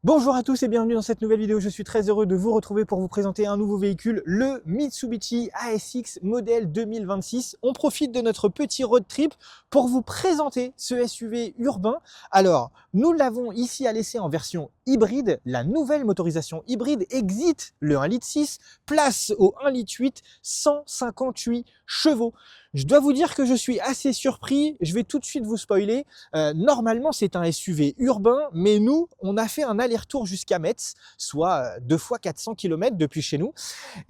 Bonjour à tous et bienvenue dans cette nouvelle vidéo. Je suis très heureux de vous retrouver pour vous présenter un nouveau véhicule, le Mitsubishi ASX modèle 2026. On profite de notre petit road trip pour vous présenter ce SUV urbain. Alors, nous l'avons ici à l'essai en version hybride. La nouvelle motorisation hybride exit le 1,6 litre, place au 1,8 litre, 158 chevaux. Je dois vous dire que je suis assez surpris. Je vais tout de suite vous spoiler. Normalement, c'est un SUV urbain, mais nous, on a fait un aller-retour jusqu'à Metz, soit 2 fois 400 km depuis chez nous.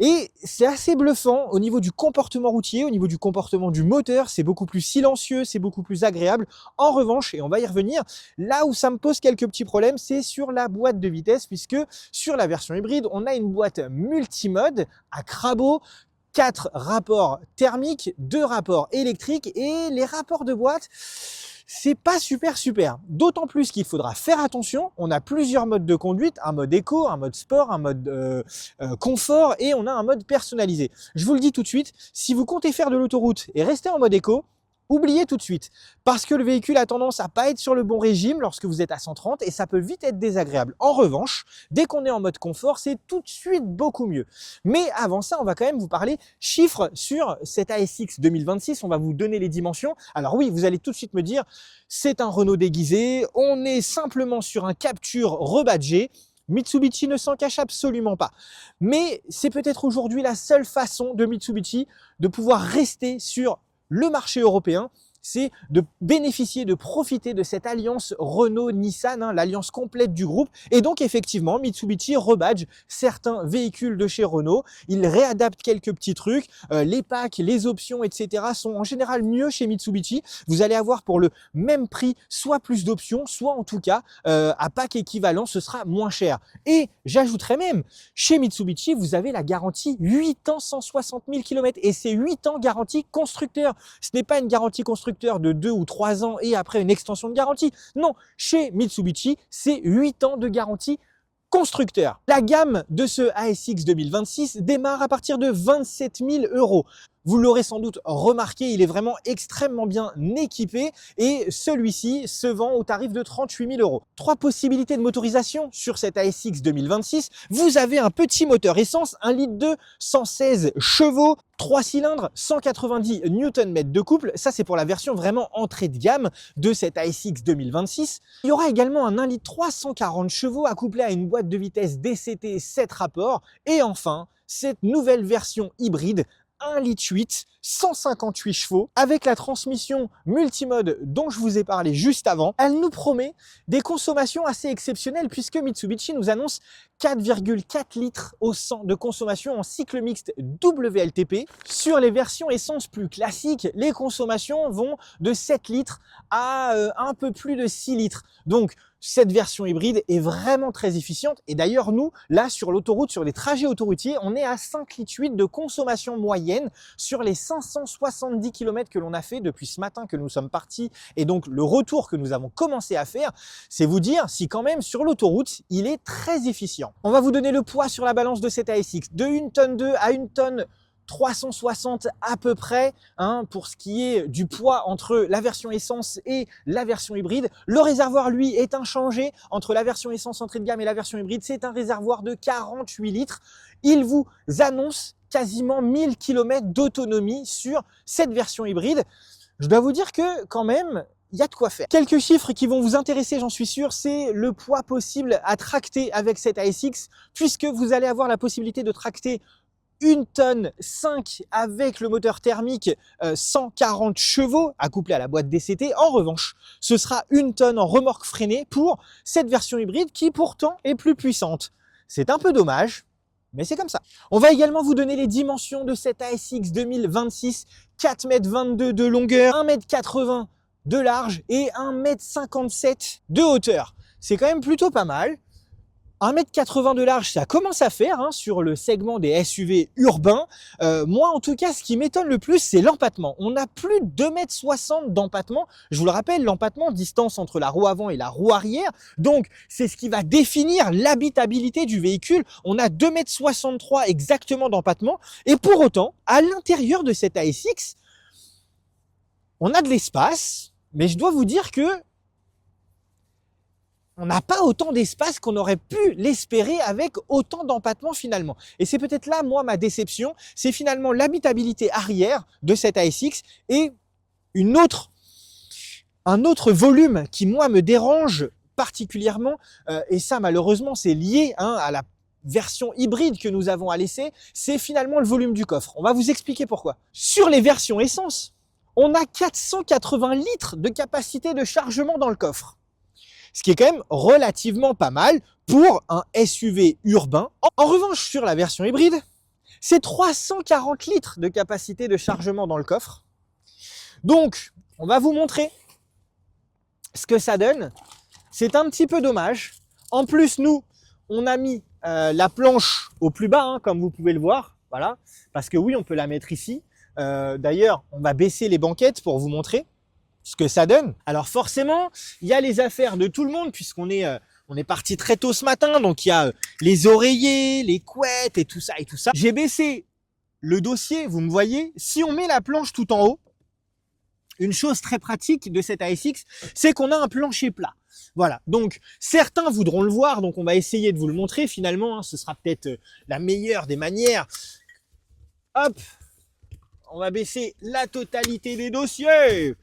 Et c'est assez bluffant au niveau du comportement routier, au niveau du comportement du moteur. C'est beaucoup plus silencieux, c'est beaucoup plus agréable. En revanche, et on va y revenir, là où ça me pose quelques petits problèmes, c'est sur la boîte de vitesse, puisque sur la version hybride, on a une boîte multimode à crabot, 4 rapports thermiques, 2 rapports électriques et les rapports de boîte, c'est pas super. D'autant plus qu'il faudra faire attention, on a plusieurs modes de conduite, un mode éco, un mode sport, un mode confort et on a un mode personnalisé. Je vous le dis tout de suite, si vous comptez faire de l'autoroute et rester en mode éco, oubliez tout de suite, parce que le véhicule a tendance à pas être sur le bon régime lorsque vous êtes à 130 et ça peut vite être désagréable. En revanche, dès qu'on est en mode confort, c'est tout de suite beaucoup mieux. Mais avant ça, on va quand même vous parler chiffres sur cette ASX 2026. On va vous donner les dimensions. Alors oui, vous allez tout de suite me dire, c'est un Renault déguisé, on est simplement sur un Capture rebadgé. Mitsubishi ne s'en cache absolument pas. Mais c'est peut-être aujourd'hui la seule façon de Mitsubishi de pouvoir rester sur le marché européen, c'est de bénéficier, de profiter de cette alliance Renault-Nissan, l'alliance complète du groupe. Et donc effectivement, Mitsubishi rebadge certains véhicules de chez Renault. Il réadapte quelques petits trucs. Les packs, les options, etc. sont en général mieux chez Mitsubishi. Vous allez avoir pour le même prix soit plus d'options, soit en tout cas à pack équivalent, ce sera moins cher. Et j'ajouterais même, chez Mitsubishi, vous avez la garantie 8 ans, 160 000 km. Et c'est 8 ans garantie constructeur. Ce n'est pas une garantie constructeur de 2 ou 3 ans et après une extension de garantie. Non, chez Mitsubishi, c'est 8 ans de garantie constructeur. La gamme de ce ASX 2026 démarre à partir de 27 000 €. Vous l'aurez sans doute remarqué, il est vraiment extrêmement bien équipé et celui-ci se vend au tarif de 38 000 €. 3 possibilités de motorisation sur cette ASX 2026. Vous avez un petit moteur essence, 1,2 litre, 116 chevaux, 3 cylindres, 190 Nm de couple. Ça, c'est pour la version vraiment entrée de gamme de cette ASX 2026. Il y aura également un 1,3 litre, 140 chevaux accouplé à une boîte de vitesse DCT 7 rapports. Et enfin, cette nouvelle version hybride 1,8 litre, 158 chevaux, avec la transmission multimode dont je vous ai parlé juste avant. Elle nous promet des consommations assez exceptionnelles puisque Mitsubishi nous annonce 4,4 litres au 100 de consommation en cycle mixte WLTP. Sur les versions essence plus classiques, les consommations vont de 7 litres à un peu plus de 6 litres. Donc, cette version hybride est vraiment très efficiente. Et d'ailleurs, nous, là, sur l'autoroute, sur les trajets autoroutiers, on est à 5,8 litres de consommation moyenne sur les 570 km que l'on a fait depuis ce matin que nous sommes partis. Et donc, le retour que nous avons commencé à faire, c'est vous dire si quand même, sur l'autoroute, il est très efficient. On va vous donner le poids sur la balance de cette ASX de 1,2 tonne à 1 tonne 360 à peu près, pour ce qui est du poids entre la version essence et la version hybride. Le réservoir, lui, est inchangé entre la version essence entrée de gamme et la version hybride. C'est un réservoir de 48 litres. Il vous annonce quasiment 1000 km d'autonomie sur cette version hybride. Je dois vous dire que quand même, il y a de quoi faire. Quelques chiffres qui vont vous intéresser, j'en suis sûr, c'est le poids possible à tracter avec cette ASX, puisque vous allez avoir la possibilité de tracter 1 tonne 5 avec le moteur thermique 140 chevaux accouplé à la boîte DCT. En revanche, ce sera 1 tonne en remorque freinée pour cette version hybride qui pourtant est plus puissante. C'est un peu dommage, mais c'est comme ça. On va également vous donner les dimensions de cette ASX 2026, 4,22 m de longueur, 1,80 m de large et 1,57 m de hauteur. C'est quand même plutôt pas mal. 1,80 m de large, ça commence à faire sur le segment des SUV urbains. Moi, en tout cas, ce qui m'étonne le plus, c'est l'empattement. On a plus de 2,60 m d'empattement. Je vous le rappelle, l'empattement, distance entre la roue avant et la roue arrière. Donc, c'est ce qui va définir l'habitabilité du véhicule. On a 2,63 m exactement d'empattement. Et pour autant, à l'intérieur de cette ASX, on a de l'espace. Mais je dois vous dire que on n'a pas autant d'espace qu'on aurait pu l'espérer avec autant d'empattement finalement. Et c'est peut-être là, moi, ma déception, c'est finalement l'habitabilité arrière de cette ASX et un autre volume qui, moi, me dérange particulièrement, et ça, malheureusement, c'est lié à la version hybride que nous avons à l'essai, c'est finalement le volume du coffre. On va vous expliquer pourquoi. Sur les versions essence, on a 480 litres de capacité de chargement dans le coffre. Ce qui est quand même relativement pas mal pour un SUV urbain. En revanche, sur la version hybride, c'est 340 litres de capacité de chargement dans le coffre. Donc, on va vous montrer ce que ça donne. C'est un petit peu dommage. En plus, nous, on a mis la planche au plus bas, comme vous pouvez le voir. Voilà, parce que oui, on peut la mettre ici. D'ailleurs, on va baisser les banquettes pour vous montrer ce que ça donne. Alors forcément, il y a les affaires de tout le monde puisqu'on est parti très tôt ce matin, donc il y a les oreillers, les couettes et tout ça et tout ça. J'ai baissé le dossier, vous me voyez. Si on met la planche tout en haut, une chose très pratique de cette ASX, c'est qu'on a un plancher plat. Voilà, donc certains voudront le voir, donc on va essayer de vous le montrer finalement, ce sera peut-être la meilleure des manières. Hop, on va baisser la totalité des dossiers.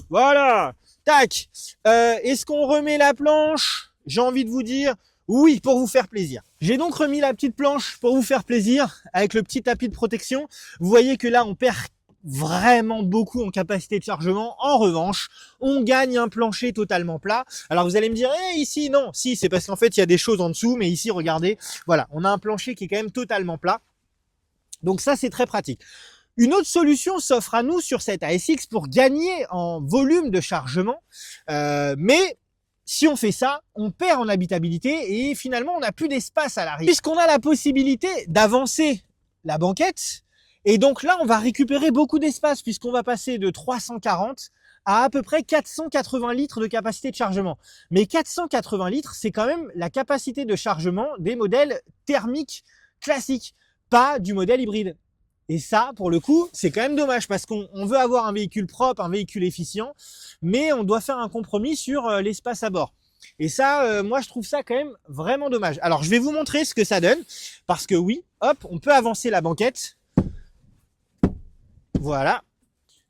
Voilà, tac. Est-ce qu'on remet la planche? J'ai envie de vous dire oui, pour vous faire plaisir. J'ai donc remis la petite planche pour vous faire plaisir avec le petit tapis de protection. Vous voyez que là, on perd vraiment beaucoup en capacité de chargement. En revanche, on gagne un plancher totalement plat. Alors vous allez me dire, ici, non. Si, c'est parce qu'en fait, il y a des choses en dessous. Mais ici, regardez, voilà, on a un plancher qui est quand même totalement plat. Donc ça, c'est très pratique. Une autre solution s'offre à nous sur cette ASX pour gagner en volume de chargement, mais si on fait ça, on perd en habitabilité et finalement on n'a plus d'espace à l'arrière. Puisqu'on a la possibilité d'avancer la banquette, et donc là on va récupérer beaucoup d'espace puisqu'on va passer de 340 à peu près 480 litres de capacité de chargement. Mais 480 litres, c'est quand même la capacité de chargement des modèles thermiques classiques, pas du modèle hybride. Et ça, pour le coup, c'est quand même dommage parce qu'on veut avoir un véhicule propre, un véhicule efficient, mais on doit faire un compromis sur l'espace à bord. Et ça, moi, je trouve ça quand même vraiment dommage. Alors, je vais vous montrer ce que ça donne parce que oui, hop, on peut avancer la banquette. Voilà.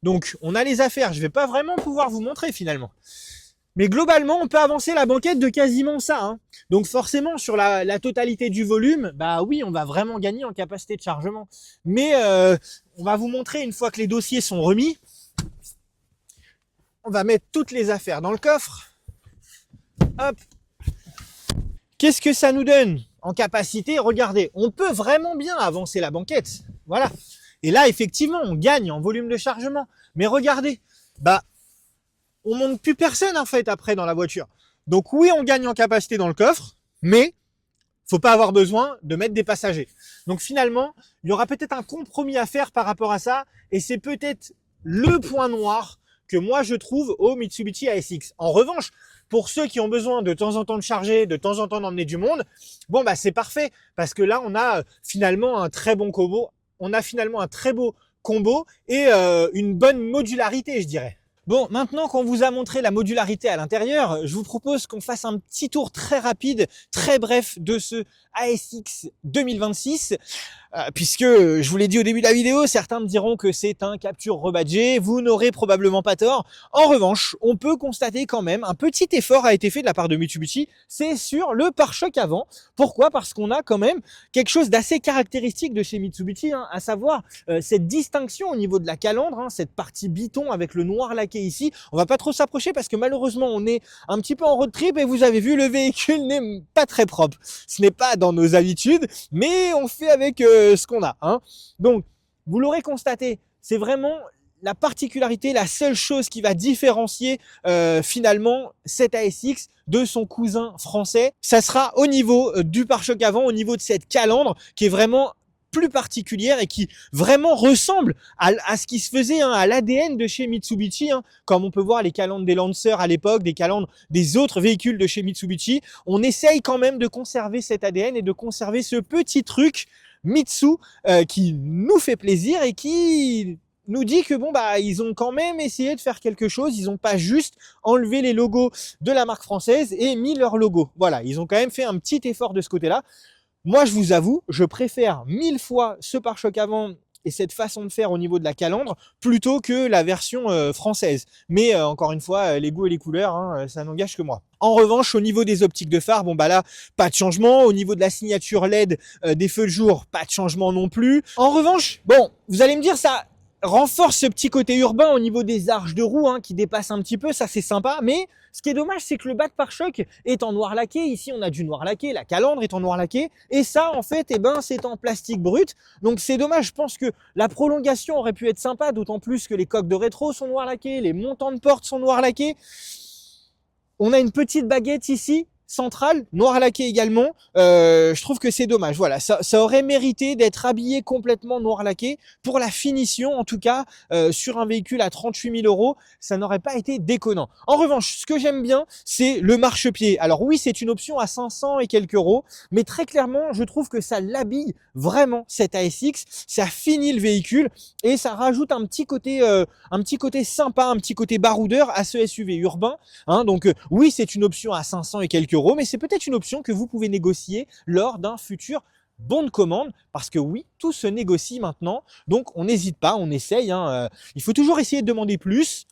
Donc, on a les affaires. Je vais pas vraiment pouvoir vous montrer finalement. Mais globalement, on peut avancer la banquette de quasiment ça. Donc forcément, sur la totalité du volume, bah oui, on va vraiment gagner en capacité de chargement. Mais on va vous montrer une fois que les dossiers sont remis. On va mettre toutes les affaires dans le coffre. Hop. Qu'est-ce que ça nous donne en capacité? Regardez, on peut vraiment bien avancer la banquette. Voilà. Et là, effectivement, on gagne en volume de chargement. Mais regardez, bah on monte plus personne en fait après dans la voiture. Donc oui, on gagne en capacité dans le coffre, mais faut pas avoir besoin de mettre des passagers. Donc finalement, il y aura peut-être un compromis à faire par rapport à ça, et c'est peut-être le point noir que moi je trouve au Mitsubishi ASX. En revanche, pour ceux qui ont besoin de temps en temps de charger, de temps en temps d'emmener du monde, bon bah c'est parfait parce que là on a finalement un très bon combo. On a finalement un très beau combo et une bonne modularité, je dirais. Bon, maintenant qu'on vous a montré la modularité à l'intérieur, je vous propose qu'on fasse un petit tour très rapide, très bref de ce ASX 2026, puisque je vous l'ai dit au début de la vidéo, certains me diront que c'est un capture rebadgé, vous n'aurez probablement pas tort. En revanche, on peut constater quand même un petit effort a été fait de la part de Mitsubishi, c'est sur le pare-choc avant. Pourquoi? Parce qu'on a quand même quelque chose d'assez caractéristique de chez Mitsubishi, à savoir cette distinction au niveau de la calandre, cette partie biton avec le noir laqué ici. On va pas trop s'approcher parce que malheureusement on est un petit peu en road trip et vous avez vu, le véhicule n'est pas très propre. Ce n'est pas dans nos habitudes, mais on fait avec ce qu'on a. Donc, vous l'aurez constaté, c'est vraiment la particularité, la seule chose qui va différencier finalement cette ASX de son cousin français. Ça sera au niveau du pare-choc avant, au niveau de cette calandre qui est vraiment plus particulière et qui vraiment ressemble à ce qui se faisait, à l'ADN de chez Mitsubishi, comme on peut voir les calandres des Lancer à l'époque, des calandres des autres véhicules de chez Mitsubishi. On essaye quand même de conserver cet ADN et de conserver ce petit truc Mitsu qui nous fait plaisir et qui nous dit que bon bah ils ont quand même essayé de faire quelque chose, ils n'ont pas juste enlevé les logos de la marque française et mis leur logo. Voilà, ils ont quand même fait un petit effort de ce côté-là. Moi, je vous avoue, je préfère 1000 fois ce pare-choc avant et cette façon de faire au niveau de la calandre plutôt que la version française. Mais encore une fois, les goûts et les couleurs, hein, ça n'engage que moi. En revanche, au niveau des optiques de phare, bon bah là, pas de changement. Au niveau de la signature LED des feux de jour, pas de changement non plus. En revanche, bon, vous allez me dire ça renforce ce petit côté urbain au niveau des arches de roue hein, qui dépassent un petit peu, ça c'est sympa, mais ce qui est dommage c'est que le bas de pare-choc est en noir laqué, ici on a du noir laqué, la calandre est en noir laqué, et ça en fait c'est en plastique brut, donc c'est dommage, je pense que la prolongation aurait pu être sympa, d'autant plus que les coques de rétro sont noir laquées, les montants de porte sont noir laqués, on a une petite baguette ici, centrale, noir laqué également, je trouve que c'est dommage. Voilà, ça aurait mérité d'être habillé complètement noir laqué. Pour la finition, en tout cas, sur un véhicule à 38 000 €, ça n'aurait pas été déconnant. En revanche, ce que j'aime bien, c'est le marchepied. Alors oui, c'est une option à 500 et quelques euros, mais très clairement, je trouve que ça l'habille vraiment cette ASX, ça finit le véhicule et ça rajoute un petit côté sympa, un petit côté baroudeur à ce SUV urbain. Hein, donc oui, c'est une option à 500 et quelques euros, mais c'est peut-être une option que vous pouvez négocier lors d'un futur bon de commande, parce que oui, tout se négocie maintenant, donc on n'hésite pas, on essaye, hein, il faut toujours essayer de demander plus,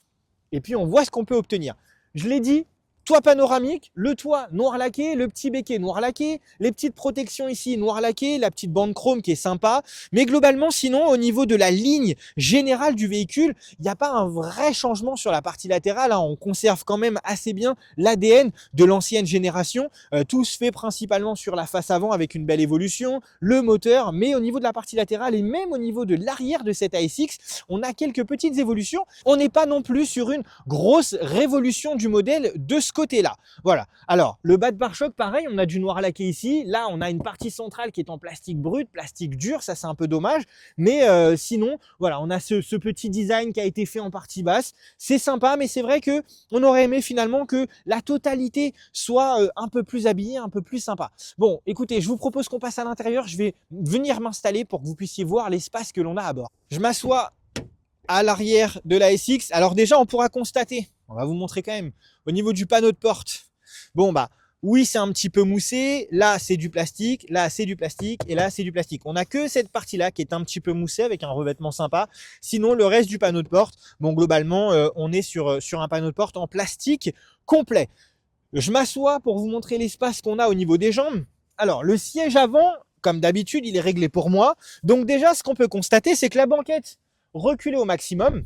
et puis on voit ce qu'on peut obtenir. Je l'ai dit, toit panoramique, le toit noir laqué, le petit béquet noir laqué, les petites protections ici noir laqué, la petite bande chrome qui est sympa, mais globalement sinon au niveau de la ligne générale du véhicule, il n'y a pas un vrai changement sur la partie latérale, hein. On conserve quand même assez bien l'ADN de l'ancienne génération, tout se fait principalement sur la face avant avec une belle évolution, le moteur, mais au niveau de la partie latérale et même au niveau de l'arrière de cette ASX, on a quelques petites évolutions, on n'est pas non plus sur une grosse révolution du modèle de ce côté-là. Voilà. Alors, le bas de pare-choc, pareil, on a du noir laqué ici. Là, on a une partie centrale qui est en plastique brut, plastique dur. Ça, c'est un peu dommage. Mais sinon, voilà, on a ce petit design qui a été fait en partie basse. C'est sympa, mais c'est vrai que on aurait aimé finalement que la totalité soit un peu plus habillée, un peu plus sympa. Bon, écoutez, je vous propose qu'on passe à l'intérieur. Je vais venir m'installer pour que vous puissiez voir l'espace que l'on a à bord. Je m'assois à l'arrière de la SX. Alors déjà, on pourra constater, on va vous montrer quand même, au niveau du panneau de porte, bon bah oui, c'est un petit peu moussé, là c'est du plastique, là c'est du plastique et là c'est du plastique. On n'a que cette partie-là qui est un petit peu moussée avec un revêtement sympa. Sinon, le reste du panneau de porte, bon globalement, on est sur un panneau de porte en plastique complet. Je m'assois pour vous montrer l'espace qu'on a au niveau des jambes. Alors, le siège avant, comme d'habitude, il est réglé pour moi. Donc déjà, ce qu'on peut constater, c'est que la banquette reculée au maximum,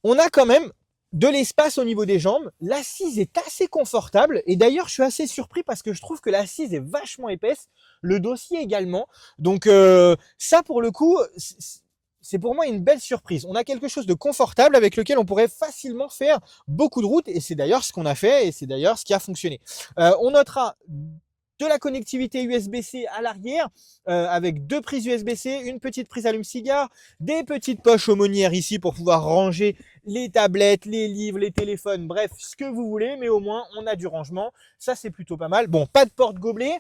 on a quand même de l'espace au niveau des jambes. L'assise est assez confortable et d'ailleurs je suis assez surpris parce que je trouve que l'assise est vachement épaisse, le dossier également, donc ça pour le coup c'est pour moi une belle surprise. On a quelque chose de confortable avec lequel on pourrait facilement faire beaucoup de routes et c'est d'ailleurs ce qu'on a fait et c'est d'ailleurs ce qui a fonctionné. On notera de la connectivité USB-C à l'arrière avec deux prises USB-C, une petite prise allume-cigare, des petites poches aumônières ici pour pouvoir ranger les tablettes, les livres, les téléphones, bref, ce que vous voulez, mais au moins on a du rangement, ça c'est plutôt pas mal. Bon, pas de porte-gobelet,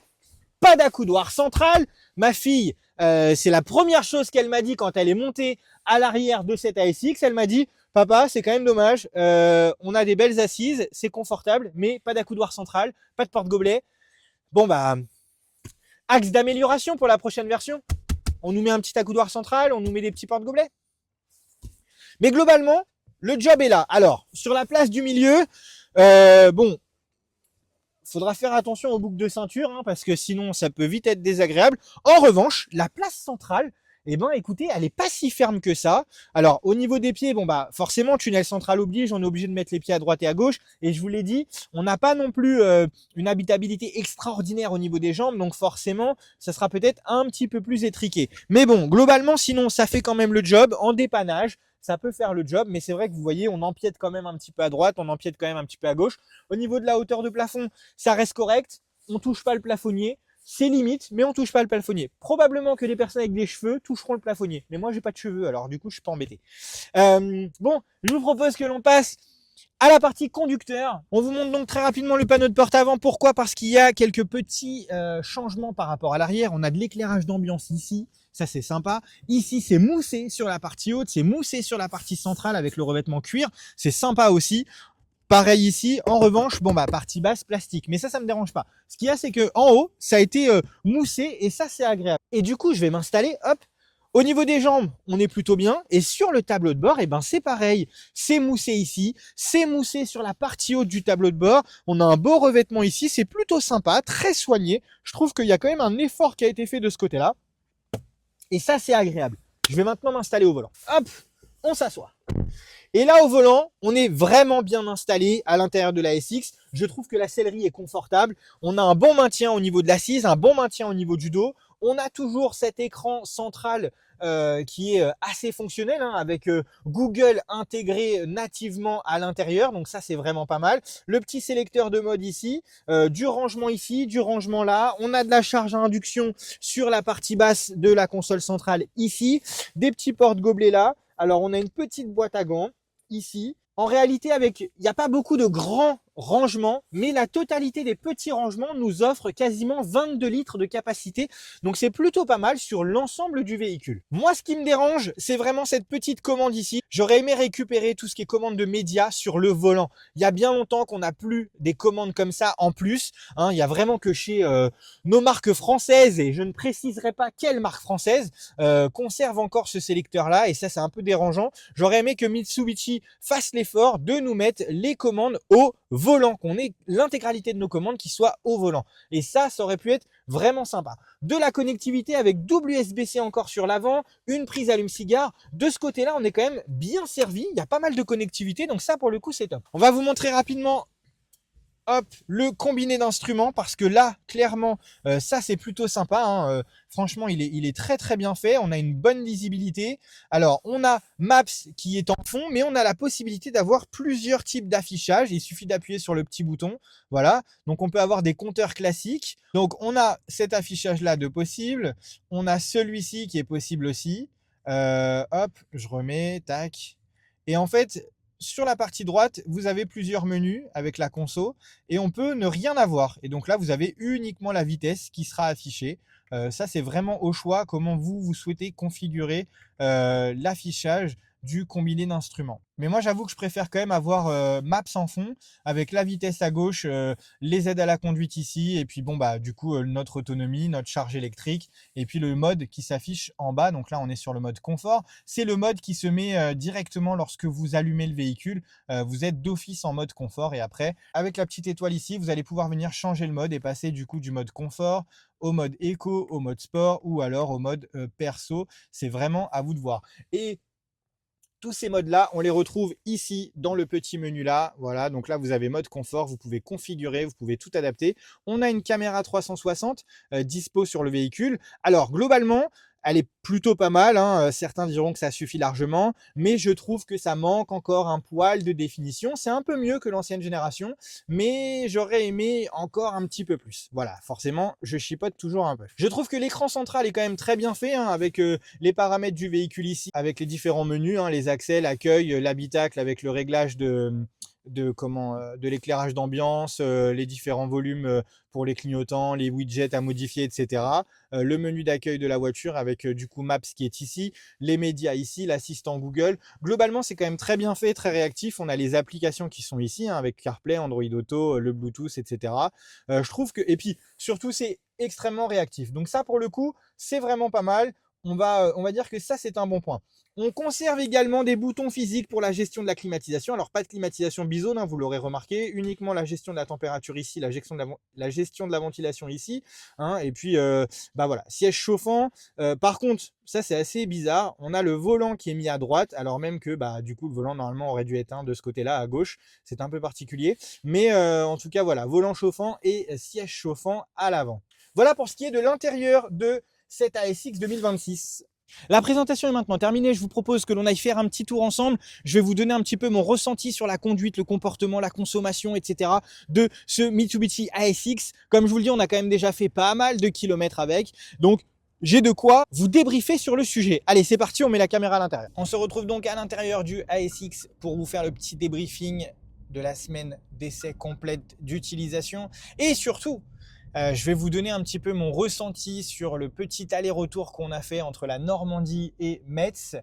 pas d'accoudoir central. Ma fille, c'est la première chose qu'elle m'a dit quand elle est montée à l'arrière de cette ASX, elle m'a dit « Papa, c'est quand même dommage, on a des belles assises, c'est confortable, mais pas d'accoudoir central, pas de porte-gobelet. » Bon bah, axe d'amélioration pour la prochaine version. On nous met un petit accoudoir central, on nous met des petits porte-gobelets. Mais globalement, le job est là. Alors, sur la place du milieu, bon, faudra faire attention aux boucles de ceinture, hein, parce que sinon, ça peut vite être désagréable. En revanche, la place centrale, eh ben, écoutez, elle est pas si ferme que ça. Alors, au niveau des pieds, bon bah, forcément, tunnel central oblige, on est obligé de mettre les pieds à droite et à gauche. Et je vous l'ai dit, on n'a pas non plus une habitabilité extraordinaire au niveau des jambes, donc forcément, ça sera peut-être un petit peu plus étriqué. Mais bon, globalement, sinon, ça fait quand même le job en dépannage. Ça peut faire le job, mais c'est vrai que vous voyez, on empiète quand même un petit peu à droite, on empiète quand même un petit peu à gauche. Au niveau de la hauteur de plafond, ça reste correct. On touche pas le plafonnier. C'est limite, mais on touche pas le plafonnier. Probablement que les personnes avec des cheveux toucheront le plafonnier. Mais moi, j'ai pas de cheveux, alors du coup, je suis pas embêté. Bon, je vous propose que l'on passe À la partie conducteur, on vous montre donc très rapidement le panneau de porte avant. Pourquoi? Parce qu'il y a quelques petits changements par rapport à l'arrière. On a de l'éclairage d'ambiance ici, ça c'est sympa. Ici c'est moussé sur la partie haute, c'est moussé sur la partie centrale avec le revêtement cuir, c'est sympa aussi. Pareil ici, en revanche, bon bah partie basse plastique, mais ça me dérange pas. Ce qu'il y a, c'est que en haut, ça a été moussé et ça c'est agréable. Et du coup, je vais m'installer, hop. Au niveau des jambes, on est plutôt bien. Et sur le tableau de bord, eh ben c'est pareil. C'est moussé ici, c'est moussé sur la partie haute du tableau de bord. On a un beau revêtement ici, c'est plutôt sympa, très soigné. Je trouve qu'il y a quand même un effort qui a été fait de ce côté-là. Et ça, c'est agréable. Je vais maintenant m'installer au volant. Hop, on s'assoit. Et là, au volant, on est vraiment bien installé à l'intérieur de la SX. Je trouve que la sellerie est confortable. On a un bon maintien au niveau de l'assise, un bon maintien au niveau du dos. On a toujours cet écran central qui est assez fonctionnel, hein, avec Google intégré nativement à l'intérieur. Donc ça, c'est vraiment pas mal. Le petit sélecteur de mode ici, du rangement ici, du rangement là. On a de la charge à induction sur la partie basse de la console centrale ici. Des petits porte-gobelets là. Alors, on a une petite boîte à gants ici. En réalité, il n'y a pas beaucoup de grands rangements, mais la totalité des petits rangements nous offre quasiment 22 litres de capacité. Donc, c'est plutôt pas mal sur l'ensemble du véhicule. Moi, ce qui me dérange, c'est vraiment cette petite commande ici. J'aurais aimé récupérer tout ce qui est commande de médias sur le volant. Il y a bien longtemps qu'on n'a plus des commandes comme ça en plus. Hein, il y a vraiment que chez nos marques françaises, et je ne préciserai pas quelle marque française, conserve encore ce sélecteur-là. Et ça, c'est un peu dérangeant. J'aurais aimé que Mitsubishi fasse l'effort de nous mettre les commandes au volant, qu'on ait l'intégralité de nos commandes qui soit au volant. Et ça aurait pu être vraiment sympa. De la connectivité avec double USB-C encore sur l'avant, une prise allume-cigare. De ce côté-là, on est quand même bien servi. Il y a pas mal de connectivité, donc ça, pour le coup, c'est top. On va vous montrer rapidement, hop, le combiné d'instruments, parce que là, clairement, ça c'est plutôt sympa, hein. Franchement, il est très très bien fait. On a une bonne lisibilité. Alors, on a Maps qui est en fond, mais on a la possibilité d'avoir plusieurs types d'affichage. Il suffit d'appuyer sur le petit bouton. Voilà. Donc, on peut avoir des compteurs classiques. Donc, on a cet affichage-là de possible. On a celui-ci qui est possible aussi. Hop, je remets, tac. Et en fait, sur la partie droite, vous avez plusieurs menus avec la console et on peut ne rien avoir. Et donc là, vous avez uniquement la vitesse qui sera affichée. Ça, c'est vraiment au choix comment vous souhaitez configurer l'affichage du combiné d'instruments. Mais moi, j'avoue que je préfère quand même avoir Maps en fond avec la vitesse à gauche, les aides à la conduite ici et puis bon bah du coup notre autonomie, notre charge électrique et puis le mode qui s'affiche en bas. Donc là, on est sur le mode confort. C'est le mode qui se met directement lorsque vous allumez le véhicule. Vous êtes d'office en mode confort et après, avec la petite étoile ici, vous allez pouvoir venir changer le mode et passer du coup du mode confort au mode éco, au mode sport ou alors au mode perso. C'est vraiment à vous de voir. Et tous ces modes-là, on les retrouve ici dans le petit menu là. Voilà, donc là, vous avez mode confort, vous pouvez configurer, vous pouvez tout adapter. On a une caméra 360 dispo sur le véhicule. Alors, globalement, elle est plutôt pas mal, hein. Certains diront que ça suffit largement, mais je trouve que ça manque encore un poil de définition. C'est un peu mieux que l'ancienne génération, mais j'aurais aimé encore un petit peu plus. Voilà, forcément, je chipote toujours un peu. Je trouve que l'écran central est quand même très bien fait, hein, avec les paramètres du véhicule ici, avec les différents menus, hein, les accès, l'accueil, l'habitacle, avec le réglage de l'éclairage d'ambiance, les différents volumes pour les clignotants, les widgets à modifier, etc. Le menu d'accueil de la voiture avec du coup Maps qui est ici, les médias ici, l'assistant Google. Globalement, c'est quand même très bien fait, très réactif. On a les applications qui sont ici, hein, avec CarPlay, Android Auto, le Bluetooth, etc. Je trouve que, et puis surtout, c'est extrêmement réactif. Donc ça, pour le coup, c'est vraiment pas mal. On va dire que ça, c'est un bon point. On conserve également des boutons physiques pour la gestion de la climatisation. Alors, pas de climatisation bizone, hein, vous l'aurez remarqué. Uniquement la gestion de la température ici, la gestion de la ventilation ici. Hein, et puis, bah voilà, siège chauffant. Par contre, ça, c'est assez bizarre. On a le volant qui est mis à droite, alors même que, bah, du coup, le volant, normalement, aurait dû être de ce côté-là, à gauche. C'est un peu particulier. Mais en tout cas, voilà, volant chauffant et siège chauffant à l'avant. Voilà pour ce qui est de l'intérieur de cette ASX 2026. La présentation est maintenant terminée. Je vous propose que l'on aille faire un petit tour ensemble. Je vais vous donner un petit peu mon ressenti sur la conduite, le comportement, la consommation, etc. de ce Mitsubishi ASX. Comme je vous le dis, on a quand même déjà fait pas mal de kilomètres avec. Donc, j'ai de quoi vous débriefer sur le sujet. Allez, c'est parti, on met la caméra à l'intérieur. On se retrouve donc à l'intérieur du ASX pour vous faire le petit débriefing de la semaine d'essai complète d'utilisation. Et surtout, je vais vous donner un petit peu mon ressenti sur le petit aller-retour qu'on a fait entre la Normandie et Metz.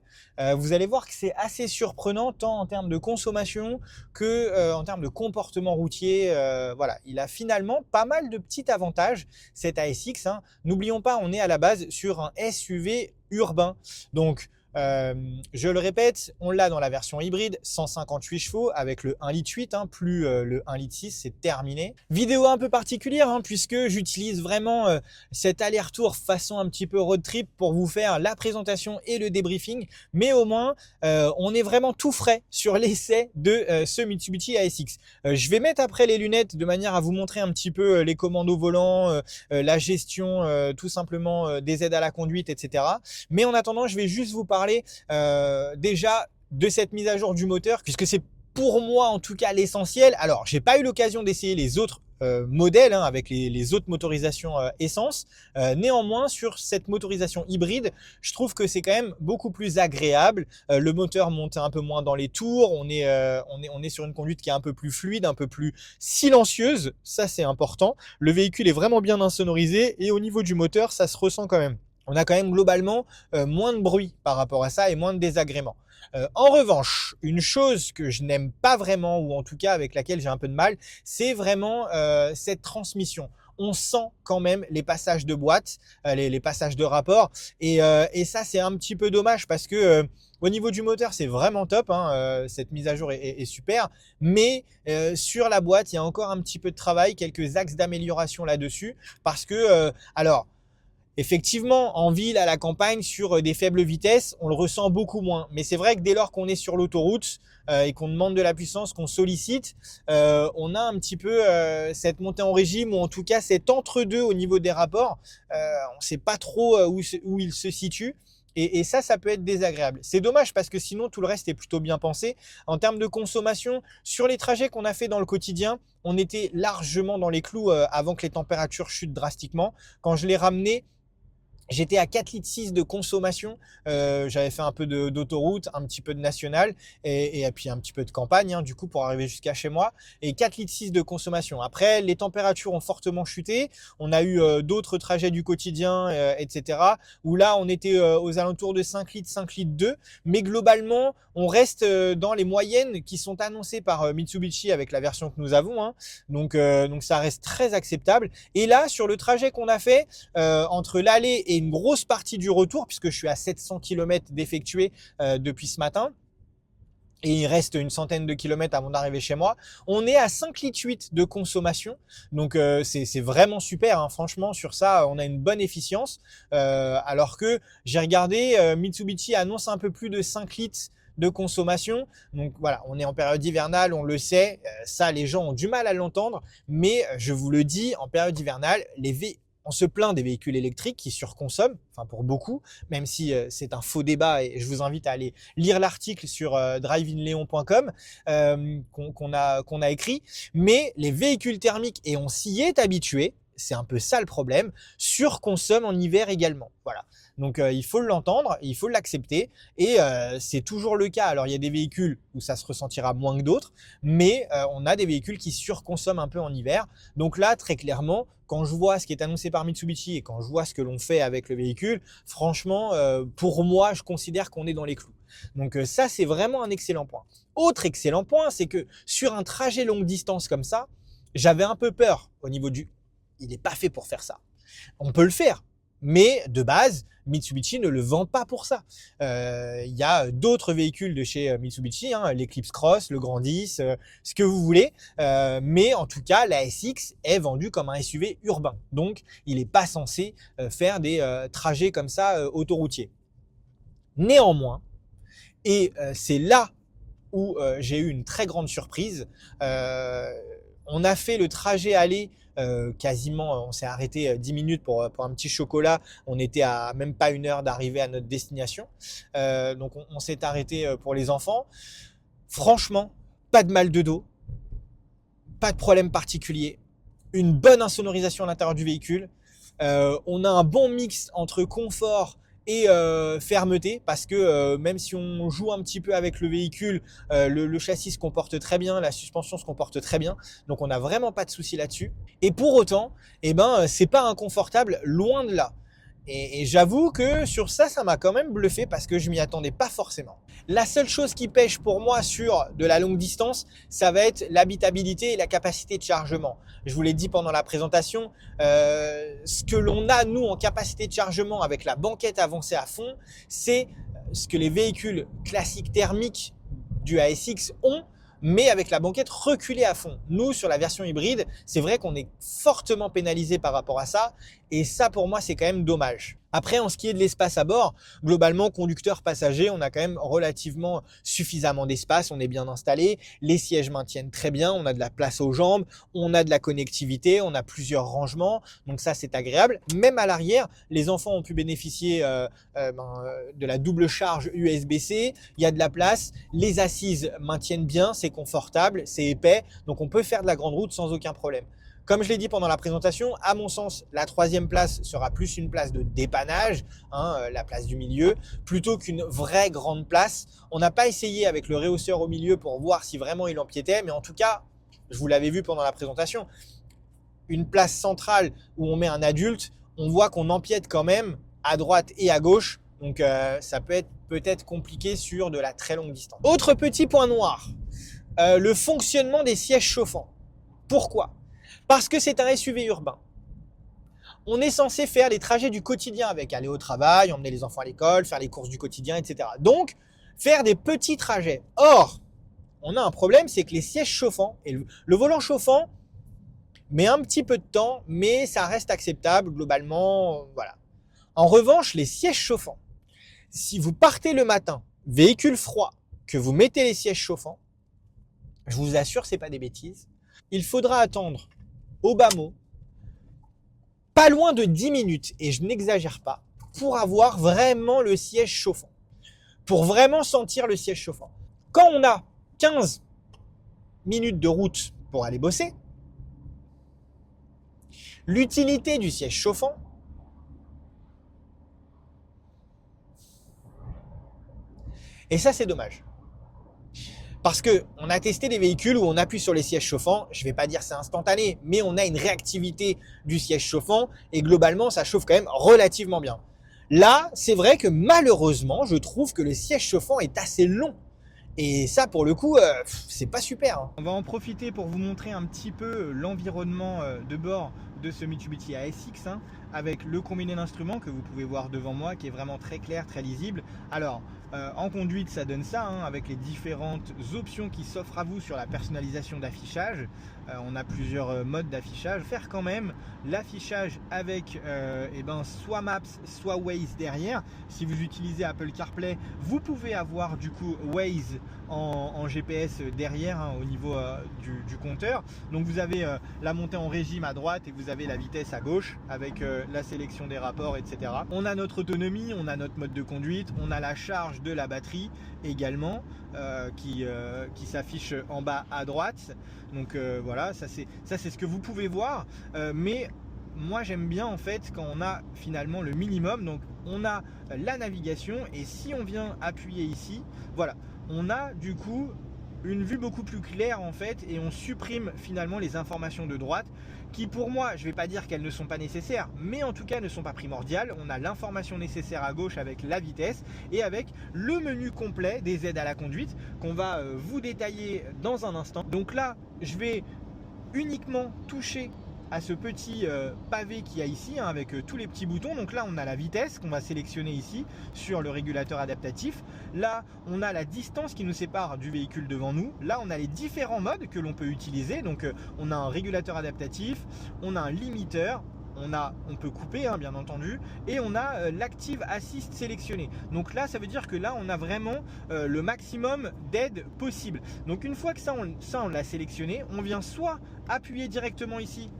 Vous allez voir que c'est assez surprenant tant en termes de consommation que en termes de comportement routier. Voilà, il a finalement pas mal de petits avantages cet ASX, hein. N'oublions pas, on est à la base sur un SUV urbain. Donc je le répète, on l'a dans la version hybride, 158 chevaux avec le 1,8 litre, hein, plus le 1,6 litre, c'est terminé. Vidéo un peu particulière, hein, puisque j'utilise vraiment cet aller-retour façon un petit peu road trip pour vous faire la présentation et le débriefing, mais au moins on est vraiment tout frais sur l'essai de ce Mitsubishi ASX. Je vais mettre après les lunettes de manière à vous montrer un petit peu les commandos volants, la gestion tout simplement des aides à la conduite, etc. Mais en attendant, je vais juste vous parler déjà de cette mise à jour du moteur, puisque c'est pour moi en tout cas l'essentiel. Alors, j'ai pas eu l'occasion d'essayer les autres modèles, hein, avec les autres motorisations essence. Néanmoins, sur cette motorisation hybride, je trouve que c'est quand même beaucoup plus agréable. Le moteur monte un peu moins dans les tours. On est sur une conduite qui est un peu plus fluide, un peu plus silencieuse. Ça, c'est important. Le véhicule est vraiment bien insonorisé et au niveau du moteur, ça se ressent quand même. On a quand même globalement moins de bruit par rapport à ça et moins de désagréments. En revanche, une chose que je n'aime pas vraiment, ou en tout cas avec laquelle j'ai un peu de mal, c'est vraiment cette transmission. On sent quand même les passages de boîte, les passages de rapport, et ça c'est un petit peu dommage parce que au niveau du moteur c'est vraiment top, hein, cette mise à jour est super, mais sur la boîte il y a encore un petit peu de travail, quelques axes d'amélioration là-dessus, parce que alors effectivement, en ville, à la campagne, sur des faibles vitesses, on le ressent beaucoup moins. Mais c'est vrai que dès lors qu'on est sur l'autoroute et qu'on demande de la puissance, qu'on sollicite, on a un petit peu cette montée en régime, ou en tout cas cet entre-deux au niveau des rapports. On ne sait pas trop où il se situe. Et ça peut être désagréable. C'est dommage parce que sinon, tout le reste est plutôt bien pensé. En termes de consommation, sur les trajets qu'on a fait dans le quotidien, on était largement dans les clous avant que les températures chutent drastiquement. Quand je l'ai ramené, j'étais à 4,6 litres de consommation. J'avais fait un peu d'autoroute, un petit peu de national et puis un petit peu de campagne, hein, du coup, pour arriver jusqu'à chez moi. Et 4,6 litres de consommation. Après, les températures ont fortement chuté. On a eu d'autres trajets du quotidien, etc. Où là, on était aux alentours de 5 litres, 5 litres 2. Mais globalement, on reste dans les moyennes qui sont annoncées par Mitsubishi avec la version que nous avons, hein. Donc ça reste très acceptable. Et là, sur le trajet qu'on a fait, entre l'aller et une grosse partie du retour, puisque je suis à 700 km d'effectuer depuis ce matin, et il reste une centaine de kilomètres avant d'arriver chez moi, on est à 5,8 litres de consommation. Donc c'est vraiment super, hein. Franchement, sur ça, on a une bonne efficience. Alors que j'ai regardé, Mitsubishi annonce un peu plus de 5 litres de consommation. Donc voilà, on est en période hivernale, on le sait. Ça, les gens ont du mal à l'entendre. Mais je vous le dis, en période hivernale, on se plaint des véhicules électriques qui surconsomment, enfin pour beaucoup, même si c'est un faux débat et je vous invite à aller lire l'article sur driveinleon.com qu'on a écrit. Mais les véhicules thermiques, et on s'y est habitué, c'est un peu ça le problème, surconsomment en hiver également. Voilà. Donc il faut l'entendre, il faut l'accepter et c'est toujours le cas. Alors il y a des véhicules où ça se ressentira moins que d'autres, mais on a des véhicules qui surconsomment un peu en hiver. Donc là, très clairement, quand je vois ce qui est annoncé par Mitsubishi et quand je vois ce que l'on fait avec le véhicule, franchement, pour moi, je considère qu'on est dans les clous. Donc ça, c'est vraiment un excellent point. Autre excellent point, c'est que sur un trajet longue distance comme ça, j'avais un peu peur au niveau du... Il n'est pas fait pour faire ça. On peut le faire, mais de base, Mitsubishi ne le vend pas pour ça. Il y a d'autres véhicules de chez Mitsubishi, hein, l'Eclipse Cross, le Grand 10, ce que vous voulez. Mais en tout cas, la SX est vendue comme un SUV urbain. Donc, il n'est pas censé faire des trajets comme ça autoroutiers. Néanmoins, et c'est là où j'ai eu une très grande surprise, on a fait le trajet aller quasiment, on s'est arrêté 10 minutes pour un petit chocolat. On était à même pas 1 heure d'arriver à notre destination. Donc on s'est arrêté pour les enfants. Franchement, pas de mal de dos, pas de problème particulier, une bonne insonorisation à l'intérieur du véhicule. On a un bon mix entre confort et fermeté, parce que même si on joue un petit peu avec le véhicule, le châssis se comporte très bien, la suspension se comporte très bien, donc on n'a vraiment pas de souci là-dessus. Et pour autant, eh ben, c'est pas inconfortable, loin de là. Et j'avoue que sur ça, ça m'a quand même bluffé parce que je m'y attendais pas forcément. La seule chose qui pêche pour moi sur de la longue distance, ça va être l'habitabilité et la capacité de chargement. Je vous l'ai dit pendant la présentation, ce que l'on a nous en capacité de chargement avec la banquette avancée à fond, c'est ce que les véhicules classiques thermiques du ASX ont, mais avec la banquette reculée à fond. Nous, sur la version hybride, c'est vrai qu'on est fortement pénalisé par rapport à ça, et ça, pour moi, c'est quand même dommage. Après, en ce qui est de l'espace à bord, globalement, conducteur, passager, on a quand même relativement suffisamment d'espace, on est bien installé, les sièges maintiennent très bien, on a de la place aux jambes, on a de la connectivité, on a plusieurs rangements, donc ça, c'est agréable. Même à l'arrière, les enfants ont pu bénéficier de la double charge USB-C, il y a de la place, les assises maintiennent bien, c'est confortable, c'est épais, donc on peut faire de la grande route sans aucun problème. Comme je l'ai dit pendant la présentation, à mon sens, la troisième place sera plus une place de dépannage, la place du milieu, plutôt qu'une vraie grande place. On n'a pas essayé avec le rehausseur au milieu pour voir si vraiment il empiétait, mais en tout cas, je vous l'avais vu pendant la présentation, une place centrale où on met un adulte, on voit qu'on empiète quand même à droite et à gauche, donc ça peut être peut-être compliqué sur de la très longue distance. Autre petit point noir, le fonctionnement des sièges chauffants. Pourquoi ? Parce que c'est un SUV urbain. On est censé faire les trajets du quotidien avec, aller au travail, emmener les enfants à l'école, faire les courses du quotidien, etc. Donc, faire des petits trajets. Or, on a un problème, c'est que les sièges chauffants et le volant chauffant met un petit peu de temps, mais ça reste acceptable globalement. Voilà. En revanche, les sièges chauffants, si vous partez le matin, véhicule froid, que vous mettez les sièges chauffants, je vous assure, c'est pas des bêtises, il faudra attendre au bas mot, pas loin de 10 minutes, et je n'exagère pas, pour avoir vraiment le siège chauffant, pour vraiment sentir le siège chauffant. Quand on a 15 minutes de route pour aller bosser, l'utilité du siège chauffant, et ça c'est dommage. Parce qu'on a testé des véhicules où on appuie sur les sièges chauffants, je ne vais pas dire c'est instantané, mais on a une réactivité du siège chauffant et globalement ça chauffe quand même relativement bien. Là, c'est vrai que malheureusement, je trouve que le siège chauffant est assez long. Et ça, pour le coup, c'est pas super. On va en profiter pour vous montrer un petit peu l'environnement de bord de ce Mitsubishi ASX, avec le combiné d'instruments que vous pouvez voir devant moi, qui est vraiment très clair, très lisible. Alors, en conduite, ça donne ça, avec les différentes options qui s'offrent à vous sur la personnalisation d'affichage. On a plusieurs modes d'affichage. Faire quand même l'affichage avec soit Maps, soit Waze derrière. Si vous utilisez Apple CarPlay, vous pouvez avoir du coup Waze en GPS derrière au niveau du compteur. Donc vous avez la montée en régime à droite et vous avez la vitesse à gauche avec la sélection des rapports, etc. On a notre autonomie, on a notre mode de conduite, on a la charge de la batterie également qui s'affiche en bas à droite. Donc voilà, ça c'est ce que vous pouvez voir, mais moi j'aime bien en fait quand on a finalement le minimum. Donc on a la navigation et si on vient appuyer ici, voilà, on a du coup une vue beaucoup plus claire en fait et on supprime finalement les informations de droite qui pour moi, je vais pas dire qu'elles ne sont pas nécessaires, mais en tout cas ne sont pas primordiales. On a l'information nécessaire à gauche avec la vitesse et avec le menu complet des aides à la conduite qu'on va vous détailler dans un instant. Donc là, je vais uniquement toucher à ce petit pavé qu'il y a ici avec tous les petits boutons. Donc là on a la vitesse qu'on va sélectionner ici sur le régulateur adaptatif. Là on a la distance qui nous sépare du véhicule devant nous. Là on a les différents modes que l'on peut utiliser. Donc on a un régulateur adaptatif, on a un limiteur, on peut couper bien entendu, et on a l'Active Assist sélectionné. Donc là ça veut dire que là on a vraiment le maximum d'aide possible. Donc une fois que ça on l'a sélectionné, on vient soit appuyer directement ici,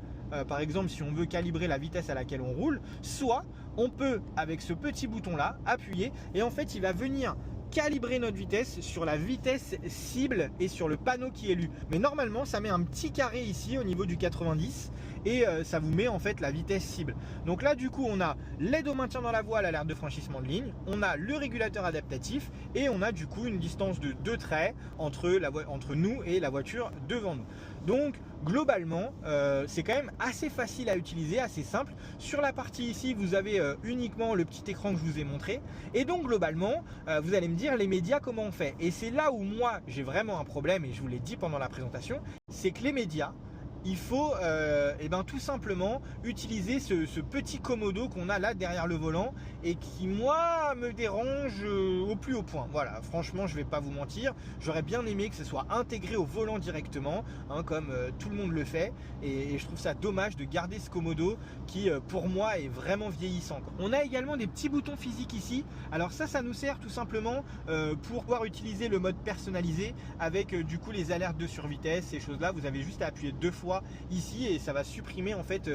par exemple si on veut calibrer la vitesse à laquelle on roule, soit on peut avec ce petit bouton là appuyer et en fait il va venir calibrer notre vitesse sur la vitesse cible et sur le panneau qui est lu. Mais normalement, ça met un petit carré ici au niveau du 90 et ça vous met en fait la vitesse cible. Donc là, du coup, on a l'aide au maintien dans la voie à l'alerte de franchissement de ligne, on a le régulateur adaptatif et on a du coup une distance de 2 traits entre nous et la voiture devant nous. Donc globalement, c'est quand même assez facile à utiliser, assez simple. Sur la partie ici, vous avez uniquement le petit écran que je vous ai montré. Et donc globalement, vous allez me dire les médias comment on fait. Et c'est là où moi j'ai vraiment un problème, et je vous l'ai dit pendant la présentation, c'est que les médias, il faut tout simplement utiliser ce petit commodo qu'on a là derrière le volant et qui moi me dérange au plus haut point. Voilà, franchement je vais pas vous mentir, j'aurais bien aimé que ce soit intégré au volant directement, hein, comme tout le monde le fait, et je trouve ça dommage de garder ce commodo qui pour moi est vraiment vieillissant, quoi. On a également des petits boutons physiques ici. Alors ça nous sert tout simplement pour pouvoir utiliser le mode personnalisé avec du coup les alertes de survitesse, ces choses là. Vous avez juste à appuyer 2 fois ici et ça va supprimer en fait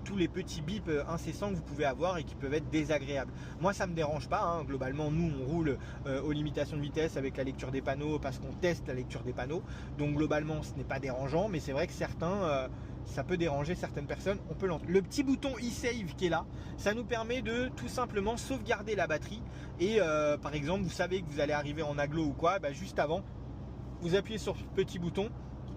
tous les petits bips incessants que vous pouvez avoir et qui peuvent être désagréables. Moi ça me dérange pas, hein. Globalement nous on roule aux limitations de vitesse avec la lecture des panneaux parce qu'on teste la lecture des panneaux, donc globalement ce n'est pas dérangeant, mais c'est vrai que certains ça peut déranger certaines personnes, on peut l'entendre. Le petit bouton e-save qui est là, ça nous permet de tout simplement sauvegarder la batterie et par exemple vous savez que vous allez arriver en agglo ou quoi, juste avant vous appuyez sur ce petit bouton,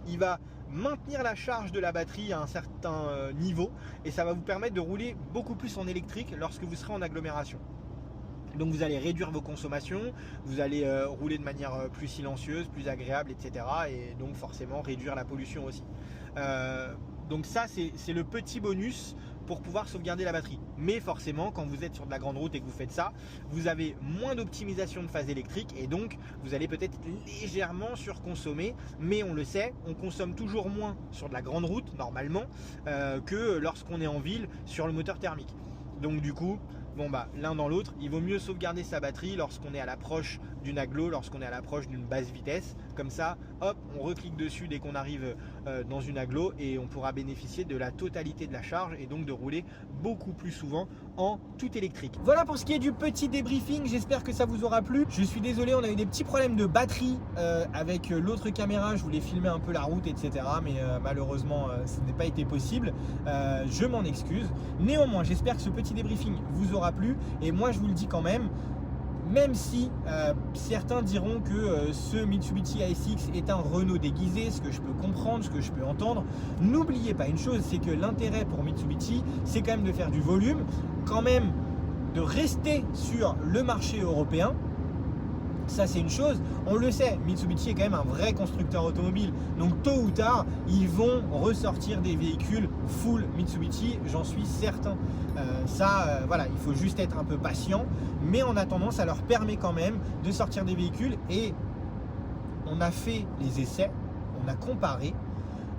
il va maintenir la charge de la batterie à un certain niveau et ça va vous permettre de rouler beaucoup plus en électrique lorsque vous serez en agglomération. Donc vous allez réduire vos consommations, vous allez rouler de manière plus silencieuse, plus agréable, etc. Et donc forcément réduire la pollution aussi. Donc ça c'est le petit bonus pour pouvoir sauvegarder la batterie. Mais forcément quand vous êtes sur de la grande route et que vous faites ça, vous avez moins d'optimisation de phase électrique et donc vous allez peut-être légèrement surconsommer, mais on le sait, on consomme toujours moins sur de la grande route normalement que lorsqu'on est en ville sur le moteur thermique. Donc du coup, l'un dans l'autre, il vaut mieux sauvegarder sa batterie lorsqu'on est à l'approche d'une agglo, lorsqu'on est à l'approche d'une basse vitesse. Comme ça, hop, on reclique dessus dès qu'on arrive dans une agglo et on pourra bénéficier de la totalité de la charge et donc de rouler beaucoup plus souvent en tout électrique. Voilà pour ce qui est du petit débriefing, j'espère que ça vous aura plu. Je suis désolé, on a eu des petits problèmes de batterie avec l'autre caméra, je voulais filmer un peu la route, etc. Mais malheureusement, ce n'est pas été possible. Je m'en excuse. Néanmoins, j'espère que ce petit débriefing vous aura plu et moi je vous le dis quand même si certains diront que ce Mitsubishi ASX est un Renault déguisé, ce que je peux comprendre, ce que je peux entendre, n'oubliez pas une chose, c'est que l'intérêt pour Mitsubishi c'est quand même de faire du volume, quand même de rester sur le marché européen. Ça c'est une chose, on le sait, Mitsubishi est quand même un vrai constructeur automobile, donc tôt ou tard ils vont ressortir des véhicules full Mitsubishi, j'en suis certain. Voilà, il faut juste être un peu patient, mais en attendant ça leur permet quand même de sortir des véhicules et on a fait les essais, on a comparé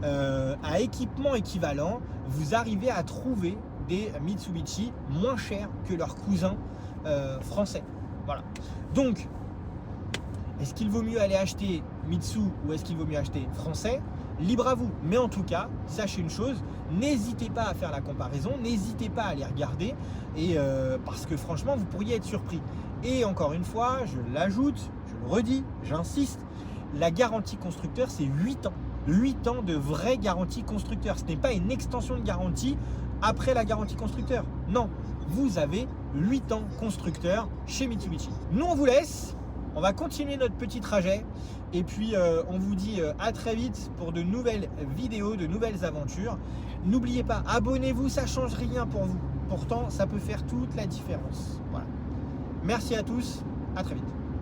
à équipement équivalent, vous arrivez à trouver des Mitsubishi moins chers que leurs cousins français. Voilà, donc est-ce qu'il vaut mieux aller acheter Mitsu ou est-ce qu'il vaut mieux acheter français? Libre à vous. Mais en tout cas, sachez une chose, n'hésitez pas à faire la comparaison, n'hésitez pas à les regarder et parce que franchement, vous pourriez être surpris. Et encore une fois, je l'ajoute, je le redis, j'insiste, la garantie constructeur, c'est 8 ans. 8 ans de vraie garantie constructeur. Ce n'est pas une extension de garantie après la garantie constructeur. Non, vous avez 8 ans constructeur chez Mitsubishi. Nous, on vous laisse. On va continuer notre petit trajet et puis on vous dit à très vite pour de nouvelles vidéos, de nouvelles aventures. N'oubliez pas, abonnez-vous, ça ne change rien pour vous. Pourtant, ça peut faire toute la différence. Voilà. Merci à tous, à très vite.